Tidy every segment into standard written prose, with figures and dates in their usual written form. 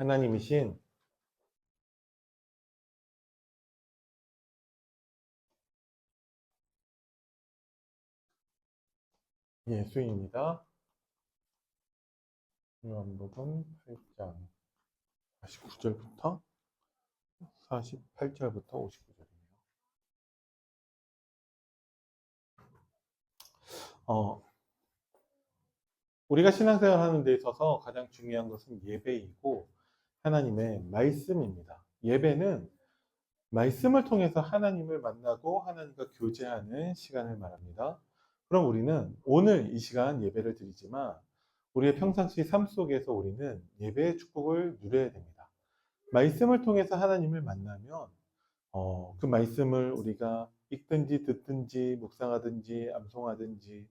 하나님이신 예수입니다. 요한복음 8장 49절부터 48절부터 59절이네요. 우리가 신앙생활 하는 데 있어서 가장 중요한 것은 예배이고 하나님의 말씀입니다. 예배는 말씀을 통해서 하나님을 만나고 하나님과 교제하는 시간을 말합니다. 그럼 우리는 오늘 이 시간 예배를 드리지만 우리의 평상시 삶 속에서 우리는 예배의 축복을 누려야 됩니다. 말씀을 통해서 하나님을 만나면 그 말씀을 우리가 읽든지 듣든지 묵상하든지 암송하든지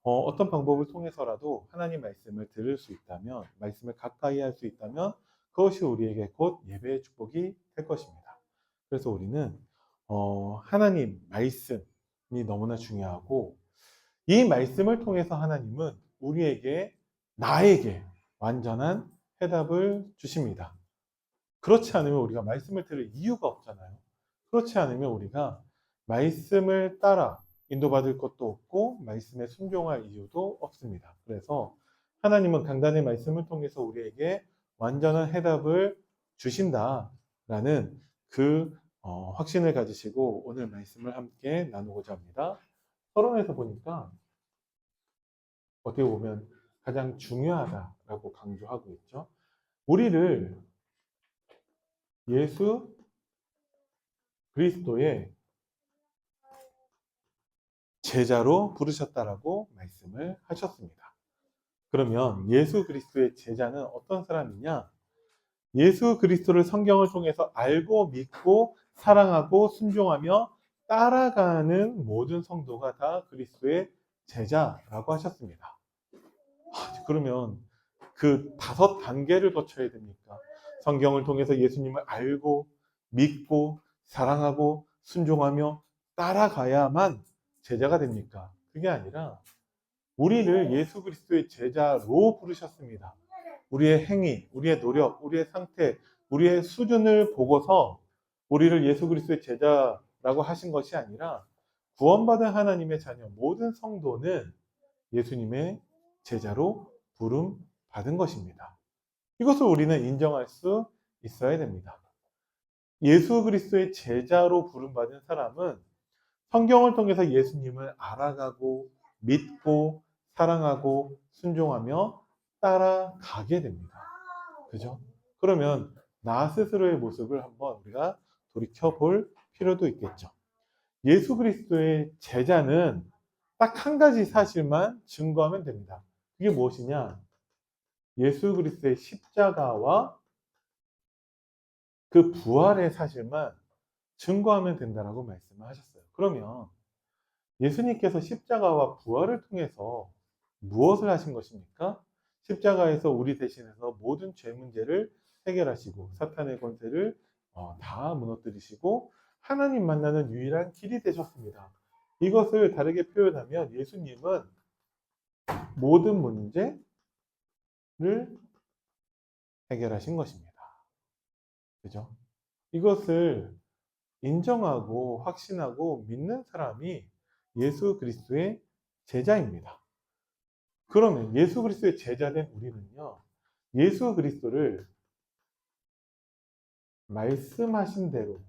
어떤 방법을 통해서라도 하나님 말씀을 들을 수 있다면, 말씀을 가까이 할 수 있다면 그것이 우리에게 곧 예배의 축복이 될 것입니다. 그래서 우리는 하나님 말씀이 너무나 중요하고 이 말씀을 통해서 하나님은 우리에게, 나에게 완전한 해답을 주십니다. 그렇지 않으면 우리가 말씀을 들을 이유가 없잖아요. 그렇지 않으면 우리가 말씀을 따라 인도받을 것도 없고 말씀에 순종할 이유도 없습니다. 그래서 하나님은 강단의 말씀을 통해서 우리에게 완전한 해답을 주신다라는 그 확신을 가지시고 오늘 말씀을 함께 나누고자 합니다. 서론에서 보니까 어떻게 보면 가장 중요하다라고 강조하고 있죠. 우리를 예수 그리스도의 제자로 부르셨다라고 말씀을 하셨습니다. 그러면 예수 그리스도의 제자는 어떤 사람이냐? 예수 그리스도를 성경을 통해서 알고 믿고 사랑하고 순종하며 따라가는 모든 성도가 다 그리스도의 제자라고 하셨습니다. 그러면 그 5단계를 거쳐야 됩니까? 성경을 통해서 예수님을 알고 믿고 사랑하고 순종하며 따라가야만 제자가 됩니까? 그게 아니라 우리를 예수 그리스도의 제자로 부르셨습니다. 우리의 행위, 우리의 노력, 우리의 상태, 우리의 수준을 보고서 우리를 예수 그리스도의 제자라고 하신 것이 아니라 구원받은 하나님의 자녀 모든 성도는 예수님의 제자로 부름 받은 것입니다. 이것을 우리는 인정할 수 있어야 됩니다. 예수 그리스도의 제자로 부름 받은 사람은 성경을 통해서 예수님을 알아가고 믿고 사랑하고 순종하며 따라가게 됩니다. 그죠? 그러면 나 스스로의 모습을 한번 우리가 돌이켜 볼 필요도 있겠죠. 예수 그리스도의 제자는 딱 한 가지 사실만 증거하면 됩니다. 그게 무엇이냐? 예수 그리스도의 십자가와 그 부활의 사실만 증거하면 된다라고 말씀을 하셨어요. 그러면 예수님께서 십자가와 부활을 통해서 무엇을 하신 것입니까? 십자가에서 우리 대신해서 모든 죄 문제를 해결하시고 사탄의 권세를 다 무너뜨리시고 하나님 만나는 유일한 길이 되셨습니다. 이것을 다르게 표현하면 예수님은 모든 문제를 해결하신 것입니다. 그죠? 이것을 인정하고 확신하고 믿는 사람이 예수 그리스도의 제자입니다. 그러면 예수 그리스도의 제자된 우리는요, 예수 그리스도를 말씀하신 대로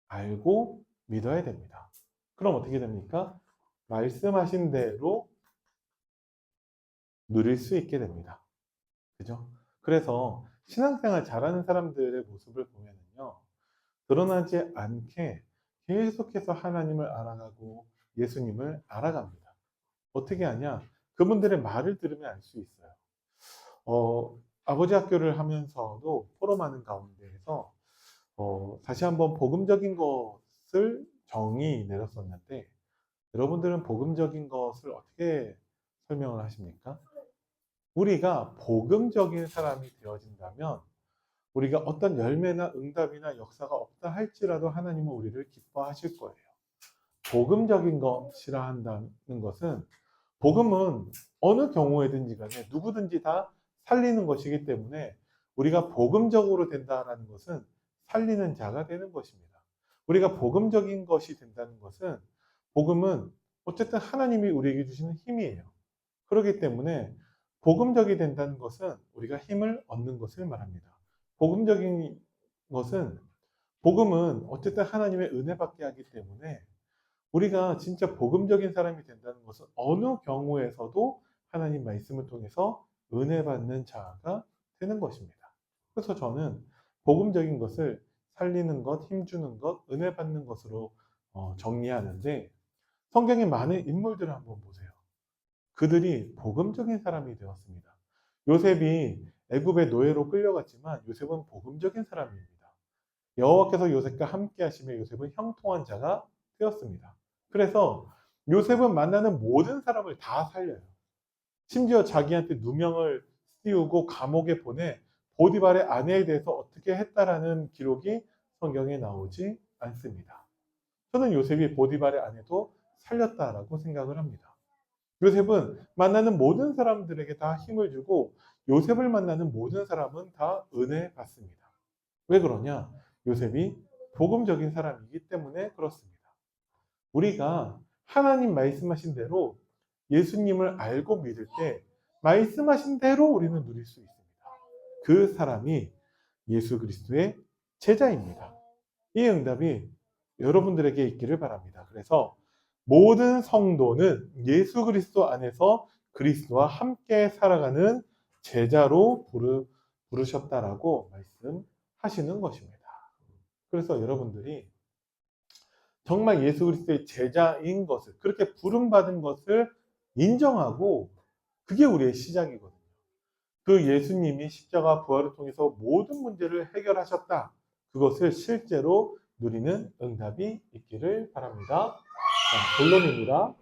알고 믿어야 됩니다. 그럼 어떻게 됩니까? 말씀하신 대로 누릴 수 있게 됩니다. 그죠? 그래서 신앙생활 잘하는 사람들의 모습을 보면요, 드러나지 않게 계속해서 하나님을 알아가고 예수님을 알아갑니다. 어떻게 하냐? 그분들의 말을 들으면 알 수 있어요. 아버지 학교를 하면서도 포럼하는 가운데에서 다시 한번 복음적인 것을 정의 내렸었는데 여러분들은 복음적인 것을 어떻게 설명을 하십니까? 우리가 복음적인 사람이 되어진다면 우리가 어떤 열매나 응답이나 역사가 없다 할지라도 하나님은 우리를 기뻐하실 거예요. 복음적인 것이라 한다는 것은 복음은 어느 경우에든지 간에 누구든지 다 살리는 것이기 때문에 우리가 복음적으로 된다라는 것은 살리는 자가 되는 것입니다. 우리가 복음적인 것이 된다는 것은 복음은 어쨌든 하나님이 우리에게 주시는 힘이에요. 그렇기 때문에 복음적이 된다는 것은 우리가 힘을 얻는 것을 말합니다. 복음적인 것은 복음은 어쨌든 하나님의 은혜 받게 하기 때문에 우리가 진짜 복음적인 사람이 된다는 것은 어느 경우에서도 하나님 말씀을 통해서 은혜 받는 자가 되는 것입니다. 그래서 저는 복음적인 것을 살리는 것, 힘주는 것, 은혜 받는 것으로 정리하는데 성경에 많은 인물들을 한번 보세요. 그들이 복음적인 사람이 되었습니다. 요셉이 애굽의 노예로 끌려갔지만 요셉은 복음적인 사람입니다. 여호와께서 요셉과 함께 하시며 요셉은 형통한 자가 되었습니다. 그래서 요셉은 만나는 모든 사람을 다 살려요. 심지어 자기한테 누명을 씌우고 감옥에 보내 보디발의 아내에 대해서 어떻게 했다라는 기록이 성경에 나오지 않습니다. 저는 요셉이 보디발의 아내도 살렸다라고 생각을 합니다. 요셉은 만나는 모든 사람들에게 다 힘을 주고 요셉을 만나는 모든 사람은 다 은혜 받습니다. 왜 그러냐? 요셉이 복음적인 사람이기 때문에 그렇습니다. 우리가 하나님 말씀하신 대로 예수님을 알고 믿을 때 말씀하신 대로 우리는 누릴 수 있습니다. 그 사람이 예수 그리스도의 제자입니다. 이 응답이 여러분들에게 있기를 바랍니다. 그래서 모든 성도는 예수 그리스도 안에서 그리스도와 함께 살아가는 제자로 부르셨다라고 말씀하시는 것입니다. 그래서 여러분들이 정말 예수 그리스도의 제자인 것을, 그렇게 부름받은 것을 인정하고 그게 우리의 시작이거든요. 그 예수님이 십자가 부활을 통해서 모든 문제를 해결하셨다. 그것을 실제로 누리는 응답이 있기를 바랍니다. 자, 본론입니다.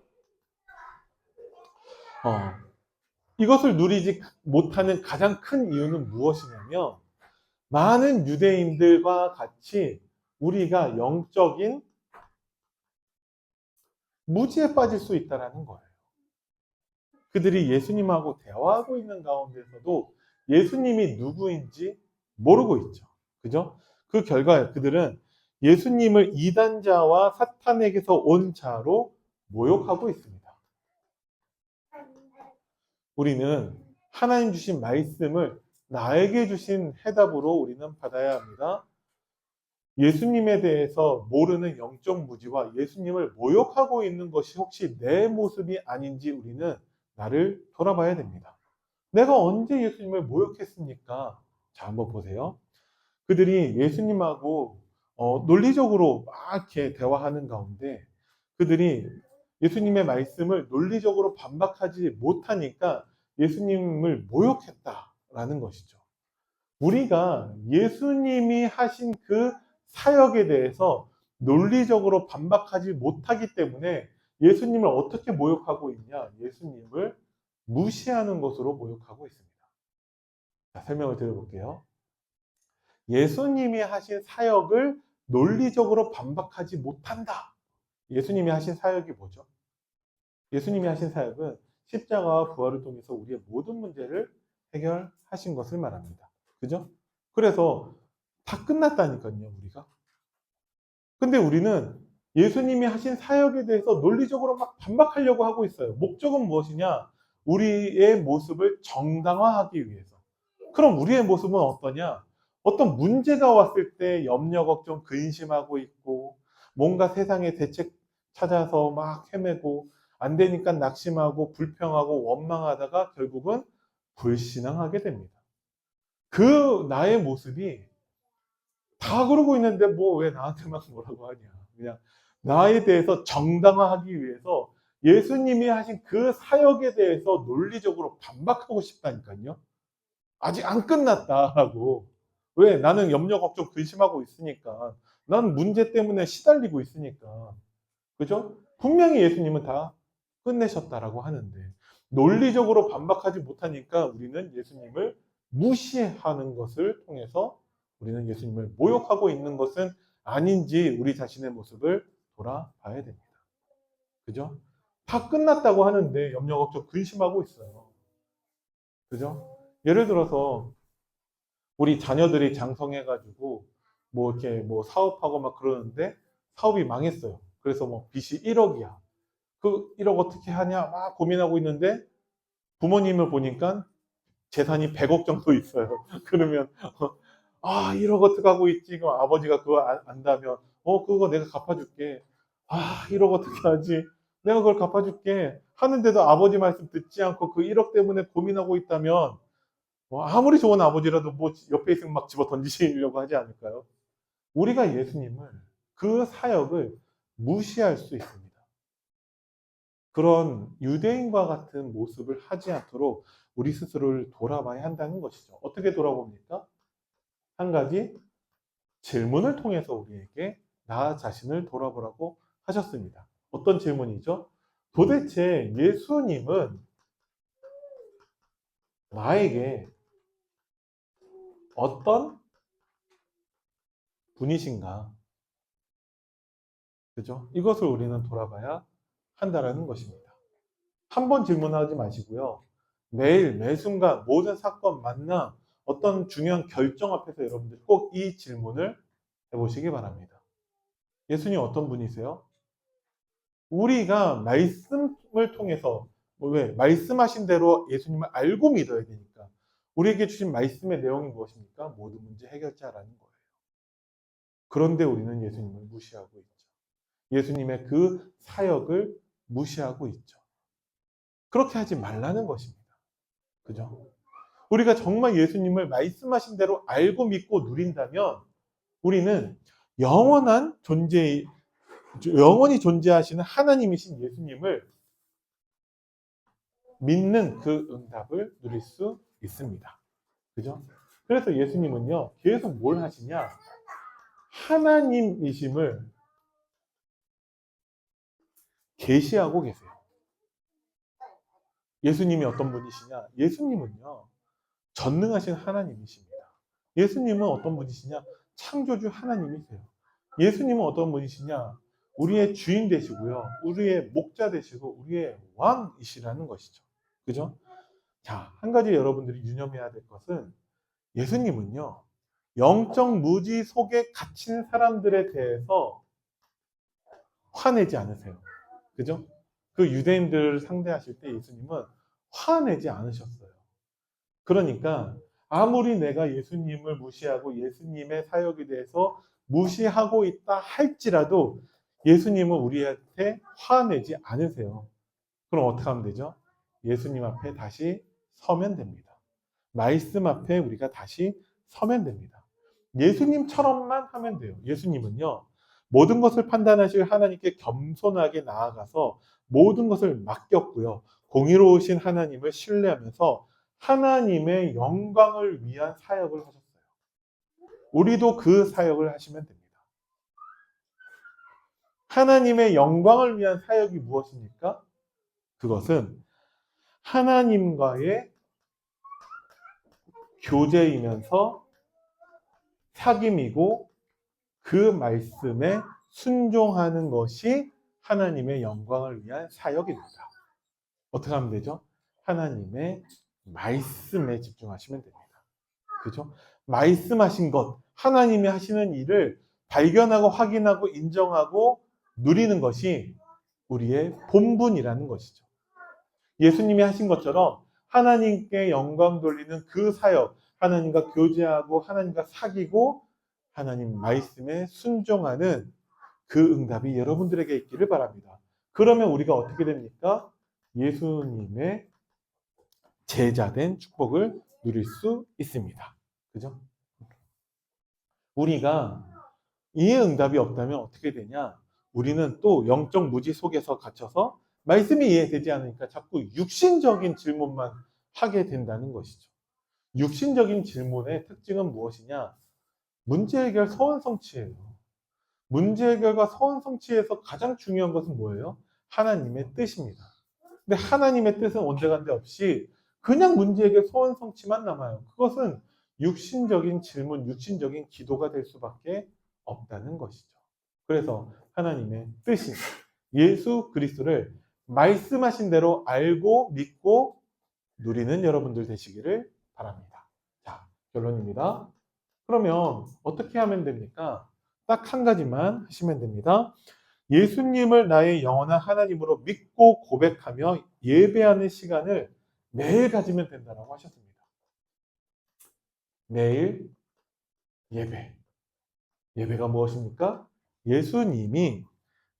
이것을 누리지 못하는 가장 큰 이유는 무엇이냐면 많은 유대인들과 같이 우리가 영적인 무지에 빠질 수 있다는 거예요. 그들이 예수님하고 대화하고 있는 가운데서도 예수님이 누구인지 모르고 있죠. 그죠? 그 결과에 그들은 예수님을 이단자와 사탄에게서 온 자로 모욕하고 있습니다. 우리는 하나님 주신 말씀을 나에게 주신 해답으로 우리는 받아야 합니다. 예수님에 대해서 모르는 영적 무지와 예수님을 모욕하고 있는 것이 혹시 내 모습이 아닌지 우리는 나를 돌아봐야 됩니다. 내가 언제 예수님을 모욕했습니까? 자, 한번 보세요. 그들이 예수님하고 논리적으로 막 이렇게 대화하는 가운데 그들이 예수님의 말씀을 논리적으로 반박하지 못하니까 예수님을 모욕했다라는 것이죠. 우리가 예수님이 하신 그 사역에 대해서 논리적으로 반박하지 못하기 때문에 예수님을 어떻게 모욕하고 있냐? 예수님을 무시하는 것으로 모욕하고 있습니다. 자, 설명을 드려볼게요. 예수님이 하신 사역을 논리적으로 반박하지 못한다. 예수님이 하신 사역이 뭐죠? 예수님이 하신 사역은 십자가와 부활을 통해서 우리의 모든 문제를 해결하신 것을 말합니다. 그죠? 그래서 다 끝났다니까요, 우리가. 근데 우리는 예수님이 하신 사역에 대해서 논리적으로 막 반박하려고 하고 있어요. 목적은 무엇이냐? 우리의 모습을 정당화하기 위해서. 그럼 우리의 모습은 어떠냐? 어떤 문제가 왔을 때 염려, 걱정, 근심하고 있고 뭔가 세상에 대책 찾아서 막 헤매고 안 되니까 낙심하고 불평하고 원망하다가 결국은 불신앙하게 됩니다. 그 나의 모습이 다 그러고 있는데 뭐 왜 나한테만 뭐라고 하냐. 그냥 나에 대해서 정당화하기 위해서 예수님이 하신 그 사역에 대해서 논리적으로 반박하고 싶다니까요. 아직 안 끝났다라고. 왜? 나는 염려, 걱정, 근심하고 있으니까. 난 문제 때문에 시달리고 있으니까. 그죠? 분명히 예수님은 다 끝내셨다라고 하는데 논리적으로 반박하지 못하니까 우리는 예수님을 무시하는 것을 통해서 우리는 예수님을 모욕하고 있는 것은 아닌지 우리 자신의 모습을 돌아봐야 됩니다. 그죠? 다 끝났다고 하는데 염려, 걱정, 근심하고 있어요. 그죠? 예를 들어서 우리 자녀들이 장성해가지고 뭐 이렇게 뭐 사업하고 막 그러는데 사업이 망했어요. 그래서 뭐 빚이 1억이야. 그 1억 어떻게 하냐 막 고민하고 있는데 부모님을 보니까 재산이 100억 정도 있어요. 그러면 1억 어떻게 하고 있지? 그럼 아버지가 그거 안다면 그거 내가 갚아줄게. 1억 어떻게 하지? 내가 그걸 갚아줄게. 하는데도 아버지 말씀 듣지 않고 그 1억 때문에 고민하고 있다면 아무리 좋은 아버지라도 뭐 옆에 있으면 막 집어 던지시려고 하지 않을까요? 우리가 예수님을 그 사역을 무시할 수 있습니다. 그런 유대인과 같은 모습을 하지 않도록 우리 스스로를 돌아봐야 한다는 것이죠. 어떻게 돌아봅니까? 한 가지 질문을 통해서 우리에게 나 자신을 돌아보라고 하셨습니다. 어떤 질문이죠? 도대체 예수님은 나에게 어떤 분이신가? 그죠? 이것을 우리는 돌아봐야 한다라는 것입니다. 한 번 질문하지 마시고요. 매일, 매 순간, 모든 사건, 만남, 어떤 중요한 결정 앞에서 여러분들 꼭 이 질문을 해보시기 바랍니다. 예수님 어떤 분이세요? 우리가 말씀을 통해서, 왜? 말씀하신 대로 예수님을 알고 믿어야 되니까. 우리에게 주신 말씀의 내용이 무엇입니까? 모든 문제 해결자라는 거예요. 그런데 우리는 예수님을 무시하고 있죠. 예수님의 그 사역을 무시하고 있죠. 그렇게 하지 말라는 것입니다. 그죠? 우리가 정말 예수님을 말씀하신 대로 알고 믿고 누린다면 우리는 영원히 존재하시는 하나님이신 예수님을 믿는 그 응답을 누릴 수 있습니다. 그죠? 그래서 예수님은요, 계속 뭘 하시냐? 하나님이심을 계시하고 계세요. 예수님이 어떤 분이시냐? 예수님은요, 전능하신 하나님이십니다. 예수님은 어떤 분이시냐? 창조주 하나님이세요. 예수님은 어떤 분이시냐? 우리의 주인 되시고요. 우리의 목자 되시고 우리의 왕이시라는 것이죠. 그죠? 자, 한 가지 여러분들이 유념해야 될 것은 예수님은요. 영적 무지 속에 갇힌 사람들에 대해서 화내지 않으세요. 그죠? 그 유대인들을 상대하실 때 예수님은 화내지 않으셨어요. 그러니까 아무리 내가 예수님을 무시하고 예수님의 사역에 대해서 무시하고 있다 할지라도 예수님은 우리한테 화내지 않으세요. 그럼 어떻게 하면 되죠? 예수님 앞에 다시 서면 됩니다. 말씀 앞에 우리가 다시 서면 됩니다. 예수님처럼만 하면 돼요. 예수님은요, 모든 것을 판단하실 하나님께 겸손하게 나아가서 모든 것을 맡겼고요. 공의로우신 하나님을 신뢰하면서 하나님의 영광을 위한 사역을 하셨어요. 우리도 그 사역을 하시면 됩니다. 하나님의 영광을 위한 사역이 무엇입니까? 그것은 하나님과의 교제이면서 사귐이고 그 말씀에 순종하는 것이 하나님의 영광을 위한 사역입니다. 어떻게 하면 되죠? 하나님의 말씀에 집중하시면 됩니다. 그죠? 말씀하신 것, 하나님이 하시는 일을 발견하고 확인하고 인정하고 누리는 것이 우리의 본분이라는 것이죠. 예수님이 하신 것처럼 하나님께 영광 돌리는 그 사역, 하나님과 교제하고 하나님과 사귀고 하나님 말씀에 순종하는 그 응답이 여러분들에게 있기를 바랍니다. 그러면 우리가 어떻게 됩니까? 예수님의 제자된 축복을 누릴 수 있습니다. 그죠? 우리가 이 응답이 없다면 어떻게 되냐? 우리는 또 영적 무지 속에서 갇혀서 말씀이 이해되지 않으니까 자꾸 육신적인 질문만 하게 된다는 것이죠. 육신적인 질문의 특징은 무엇이냐? 문제 해결 서원성취예요. 문제 해결과 서원성취에서 가장 중요한 것은 뭐예요? 하나님의 뜻입니다. 근데 하나님의 뜻은 온데간데 없이 그냥 문제 해결 서원성취만 남아요. 그것은 육신적인 질문, 육신적인 기도가 될 수밖에 없다는 것이죠. 그래서 하나님의 뜻인 예수 그리스도를 말씀하신 대로 알고 믿고 누리는 여러분들 되시기를 바랍니다. 자, 결론입니다. 그러면 어떻게 하면 됩니까? 딱 한 가지만 하시면 됩니다. 예수님을 나의 영원한 하나님으로 믿고 고백하며 예배하는 시간을 매일 가지면 된다고 하셨습니다. 매일 예배. 예배가 무엇입니까? 예수님이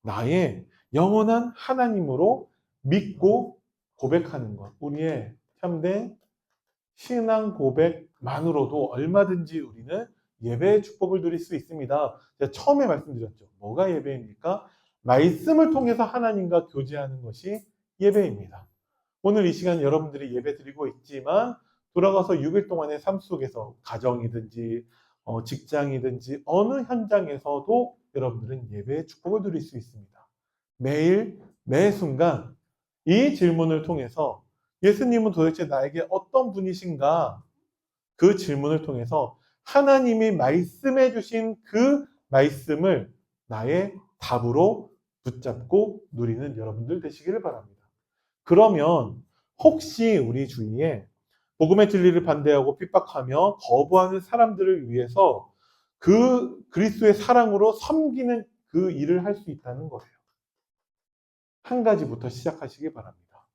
나의 영원한 하나님으로 믿고 고백하는 것. 우리의 참된 신앙 고백만으로도 얼마든지 우리는 예배의 축복을 누릴 수 있습니다. 제가 처음에 말씀드렸죠. 뭐가 예배입니까? 말씀을 통해서 하나님과 교제하는 것이 예배입니다. 오늘 이 시간 여러분들이 예배 드리고 있지만 돌아가서 6일 동안의 삶 속에서 가정이든지 직장이든지 어느 현장에서도 여러분들은 예배의 축복을 누릴 수 있습니다. 매일 매 순간 이 질문을 통해서 예수님은 도대체 나에게 어떤 분이신가? 그 질문을 통해서 하나님이 말씀해 주신 그 말씀을 나의 답으로 붙잡고 누리는 여러분들 되시기를 바랍니다. 그러면 혹시 우리 주위에 복음의 진리를 반대하고 핍박하며 거부하는 사람들을 위해서 그 그리스도의 사랑으로 섬기는 그 일을 할 수 있다는 거예요. 한 가지부터 시작하시기 바랍니다.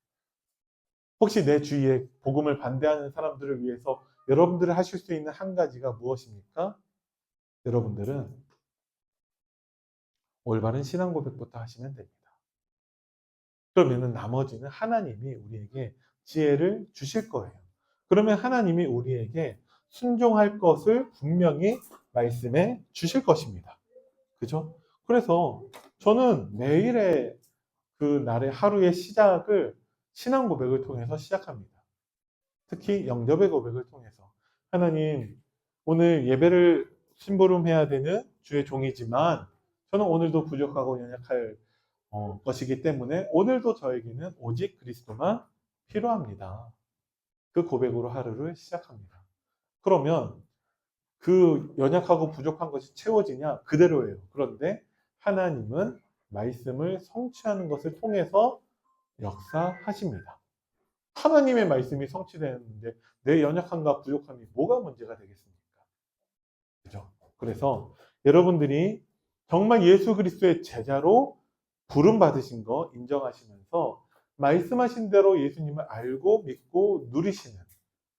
혹시 내 주위에 복음을 반대하는 사람들을 위해서 여러분들이 하실 수 있는 한 가지가 무엇입니까? 여러분들은 올바른 신앙 고백부터 하시면 됩니다. 그러면 나머지는 하나님이 우리에게 지혜를 주실 거예요. 그러면 하나님이 우리에게 순종할 것을 분명히 말씀해 주실 것입니다. 그죠? 그래서 저는 매일의 그 날의 하루의 시작을 신앙 고백을 통해서 시작합니다. 특히 영접의 고백을 통해서 하나님, 오늘 예배를 심부름해야 되는 주의 종이지만 저는 오늘도 부족하고 연약할 것이기 때문에 오늘도 저에게는 오직 그리스도만 필요합니다. 그 고백으로 하루를 시작합니다. 그러면 그 연약하고 부족한 것이 채워지냐? 그대로예요. 그런데 하나님은 말씀을 성취하는 것을 통해서 역사하십니다. 하나님의 말씀이 성취되는데 내 연약함과 부족함이 뭐가 문제가 되겠습니까? 그죠? 그래서 여러분들이 정말 예수 그리스도의 제자로 부름 받으신 거 인정하시면서 말씀하신 대로 예수님을 알고 믿고 누리시는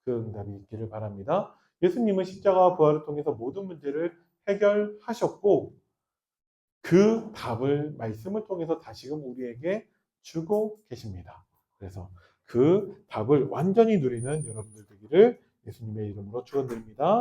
그 응답이 있기를 바랍니다. 예수님은 십자가와 부활을 통해서 모든 문제를 해결하셨고 그 답을 말씀을 통해서 다시금 우리에게 주고 계십니다. 그래서 그 답을 완전히 누리는 여러분들 되기를 예수님의 이름으로 축원드립니다.